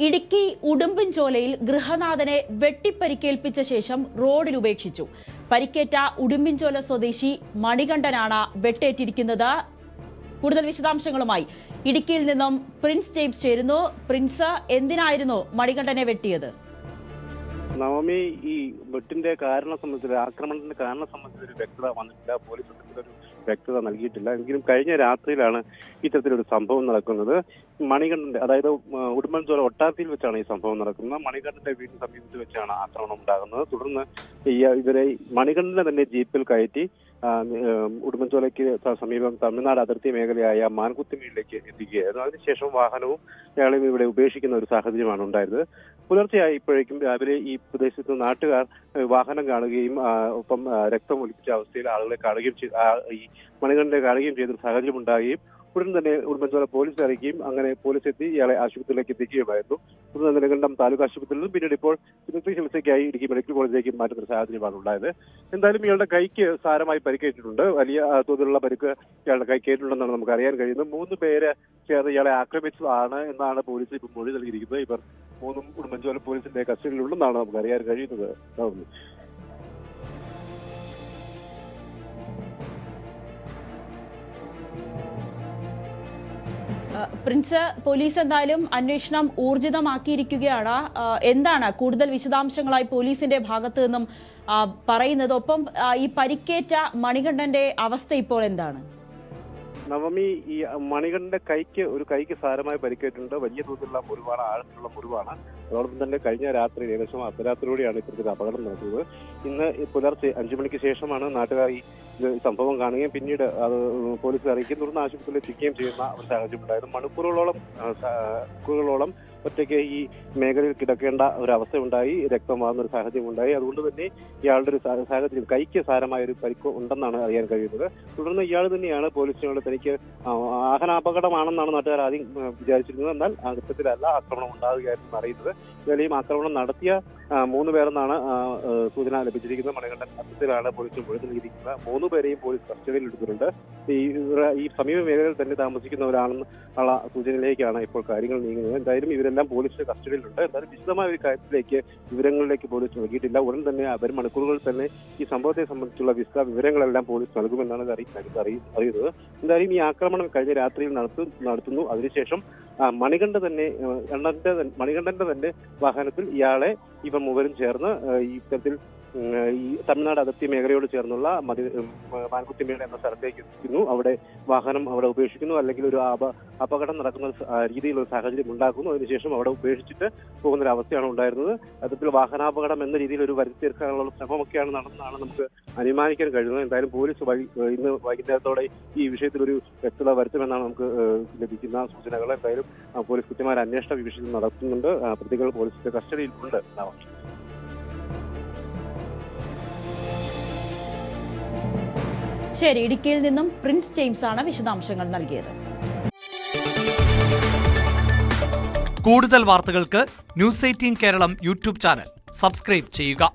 ഇടുക്കി ഉടുമ്പൻചോലയിൽ ഗൃഹനാഥനെ വെട്ടിപ്പരിക്കേൽപ്പിച്ച ശേഷം റോഡിൽ ഉപേക്ഷിച്ചു. പരിക്കേറ്റ ഉടുമ്പൻചോല സ്വദേശി മണികണ്ഠനാണ് വെട്ടേറ്റിരിക്കുന്നത്. കൂടുതൽ വിശദാംശങ്ങളുമായി ഇടുക്കിയിൽ നിന്നും പ്രിൻസ് ജെയിംസ് ചേരുന്നു. പ്രിൻസ്, എന്തിനായിരുന്നു മണികണ്ഠനെ വെട്ടിയത്? നവമി, ഈ വെട്ടിന്റെ കാരണം സംബന്ധിച്ച്, ആക്രമണത്തിന്റെ കാരണം സംബന്ധിച്ച് ഒരു വ്യക്തത വന്നിട്ടില്ല. പോലീസ് ഒരു വ്യക്തത നൽകിയിട്ടില്ല. എങ്കിലും കഴിഞ്ഞ രാത്രിയിലാണ് ഇത്തരത്തിലൊരു സംഭവം നടക്കുന്നത്. മണികണ്ഠന്റെ, അതായത് ഉടുമ്പൻചോല ഒട്ടാത്തിയിൽ വെച്ചാണ് ഈ സംഭവം നടക്കുന്നത്. മണികണ്ഠന്റെ വീടിന് സമീപത്ത് വെച്ചാണ് ആക്രമണം ഉണ്ടാകുന്നത്. തുടർന്ന് ഇവരെ മണികണ്ഠനെ തന്നെ ജീപ്പിൽ കയറ്റി ഉടുമ്പൻചോലയ്ക്ക് സമീപം തമിഴ്നാട് അതിർത്തി മേഖലയായ മാൻകുത്തിമീളിലേക്ക് എത്തിക്കുകയായിരുന്നു. അതിനുശേഷം വാഹനവും ഇയാളെ ഇവിടെ ഉപേക്ഷിക്കുന്ന ഒരു സാഹചര്യമാണ് ഉണ്ടായത്. പുലർച്ചെയായപ്പോഴേക്കും രാവിലെ ഈ പ്രദേശത്ത് നാട്ടുകാർ വാഹനം കാണുകയും ഒപ്പം രക്തം ഒലിപ്പിച്ച അവസ്ഥയിൽ ആളുകളെ കാണുകയും ഈ മണികണ്ഠനെ കാണുകയും ചെയ്ത സാഹചര്യം ഉണ്ടാകുകയും ഉടൻ തന്നെ ഉടുമ്പൻചോല പോലീസ് അറിയിക്കുകയും അങ്ങനെ പോലീസ് എത്തി ഇയാളെ ആശുപത്രിയിലേക്ക് എത്തിക്കുകയുമായിരുന്നു. തുടർന്ന് നെടുങ്കണ്ടം താലൂക്ക് ആശുപത്രിയിൽ നിന്നും പിന്നീട് ഇപ്പോൾ വിദഗ്ധ ചികിത്സയ്ക്കായി ഇടുക്കി മെഡിക്കൽ കോളേജിലേക്ക് മാറ്റുന്ന സാഹചര്യമാണ് ഉണ്ടായത്. എന്തായാലും ഇയാളുടെ കൈക്ക് സാരമായി പരിക്കേറ്റിട്ടുണ്ട്. വലിയ തോതിലുള്ള പരിക്ക് ഇയാളുടെ കൈക്കേറ്റിട്ടുണ്ടെന്നാണ് നമുക്ക് അറിയാൻ കഴിയുന്നത്. 3 പേര് ചേർന്ന് ഇയാളെ ആക്രമിച്ചതാണ് എന്നാണ് പോലീസ് ഇപ്പോൾ മൊഴി നൽകിയിരിക്കുന്നത്. ഇവർ 3 ഉടുമ്പൻചോല പോലീസിന്റെ കസ്റ്റഡിയിലുണ്ടെന്നാണ് നമുക്ക് അറിയാൻ കഴിയുന്നത്. പ്രിൻസ്, പോലീസ് എന്തായാലും അന്വേഷണം ഊർജിതമാക്കിയിരിക്കുകയാണ്. എന്താണ് കൂടുതൽ വിശദാംശങ്ങളായി പോലീസിന്റെ ഭാഗത്തു നിന്നും പറയുന്നത്? ഒപ്പം ഈ പരിക്കേറ്റ മണികണ്ഠന്റെ അവസ്ഥ ഇപ്പോൾ എന്താണ്? നവമി, ഈ മണികണ്ഠന്റെ കൈക്ക് സാരമായി പരിക്കേറ്റിട്ടുണ്ട്. വലിയ തോതിലുള്ള മുറിവാണ്, ആഴത്തിലുള്ള മുറിവാണ്. അതോടൊപ്പം തന്നെ കഴിഞ്ഞ രാത്രി ഏകദേശം അർദ്ധരാത്രിയോടെയാണ് ഇത്തരത്തിൽ അപകടം നടന്നത്. ഇന്ന് പുലർച്ചെ 5 മണിക്ക് ശേഷമാണ് നാട്ടുകാർ ഈ സംഭവം കാണുകയും പിന്നീട് അത് പോലീസിൽ അറിയിക്കുകയും തുടർന്ന് ആശുപത്രിയിൽ എത്തിക്കുകയും ചെയ്യുന്ന ഒരു സാഹചര്യം ഉണ്ടായിരുന്നു. മണിക്കൂറുകളോളം ഒറ്റയ്ക്ക് ഈ മേഖലയിൽ കിടക്കേണ്ട ഒരു അവസ്ഥ ഉണ്ടായി, രക്തമാകുന്ന ഒരു സാഹചര്യം ഉണ്ടായി. അതുകൊണ്ട് തന്നെ ഇയാളുടെ ഒരു സാഹചര്യം, കൈക്ക് സാരമായ ഒരു പരിക്ക് ഉണ്ടെന്നാണ് അറിയാൻ കഴിയുന്നത്. തുടർന്ന് ഇയാൾ തന്നെയാണ് പോലീസിനോട് തനിക്ക് വാഹനാപകടമാണെന്നാണ് നാട്ടുകാർ ആദ്യം വിചാരിച്ചിരുന്നത്. എന്നാൽ ഘട്ടത്തിലല്ല ആക്രമണം ഉണ്ടാവുകയായിരുന്നു അറിയുന്നത്. ഇയാളെയും ആക്രമണം നടത്തിയ 3 പേരെന്നാണ് സൂചന ലഭിച്ചിരിക്കുന്നത്. മണികണ്ഠൻ അത്തരത്തിലാണ് പോലീസ് മൊഴി നൽകിയിരിക്കുന്നത്. 3 പേരെയും പോലീസ് കസ്റ്റഡിയിൽ എടുത്തിട്ടുണ്ട്. ഈ സമീപ മേഖലയിൽ തന്നെ താമസിക്കുന്നവരാണെന്നുള്ള സൂചനയിലേക്കാണ് ഇപ്പോൾ കാര്യങ്ങൾ നീങ്ങുന്നത്. എന്തായാലും ഇവരെല്ലാം പോലീസിന്റെ കസ്റ്റഡിയിലുണ്ട്. എന്തായാലും വിശദമായ ഒരു കാര്യത്തിലേക്ക് വിവരങ്ങളിലേക്ക് പോലീസ് നൽകിയിട്ടില്ല. ഉടൻ തന്നെ വരും മണിക്കൂറുകളിൽ തന്നെ ഈ സംഭവത്തെ സംബന്ധിച്ചുള്ള വിവരങ്ങളെല്ലാം പോലീസ് നൽകുമെന്നാണ് അറിയുന്നത്. എന്തായാലും ഈ ആക്രമണം കഴിഞ്ഞ രാത്രിയിൽ നടത്തുന്നു. അതിനുശേഷം മണികണ്ഠന്റെ തന്നെ വാഹനത്തിൽ ഇയാളെ ഇവ മൂവരും ചേർന്ന് ഈ ഇത്തരത്തിൽ ഈ തമിഴ്നാട് അതിർത്തി മേഖലയോട് ചേർന്നുള്ള മാൻകുത്തിമേട് എന്ന സ്ഥലത്തേക്ക് എത്തിക്കുന്നു. അവിടെ വാഹനം ഉപേക്ഷിക്കുന്നു, അല്ലെങ്കിൽ ഒരു അപകടം നടക്കുന്ന രീതിയിലുള്ള സാഹചര്യം ഉണ്ടാക്കുന്നു. അതിനുശേഷം അവിടെ ഉപേക്ഷിച്ചിട്ട് പോകുന്ന ഒരു അവസ്ഥയാണ് ഉണ്ടായിരുന്നത്. അത്തരത്തിൽ വാഹനാപകടം എന്ന രീതിയിൽ ഒരു വരുത്തി തീർക്കാനുള്ള ശ്രമമൊക്കെയാണ് നടന്നതാണ് നമുക്ക് അനുമാനിക്കാൻ കഴിയുന്നത്. എന്തായാലും പോലീസ് ഇന്ന് വൈകുന്നേരത്തോടെ ഈ വിഷയത്തിൽ ഒരു വ്യക്തത വരുത്തുമെന്നാണ് നമുക്ക് ലഭിക്കുന്ന സൂചനകൾ. എന്തായാലും പോലീസ് കൃത്യമായ അന്വേഷണം ഈ വിഷയത്തിൽ നടത്തുന്നുണ്ട്. പ്രതികൾ പോലീസിന്റെ കസ്റ്റഡിയിലുണ്ട്. ശരി, ഇടുക്കിയിൽ നിന്നും പ്രിൻസ് ജെയിംസ് ആണ് വിശദാംശങ്ങൾ നൽകിയത്. കൂടുതൽ വാർത്തകൾക്ക് News 18 Keralam YouTube channel subscribe ചെയ്യുക.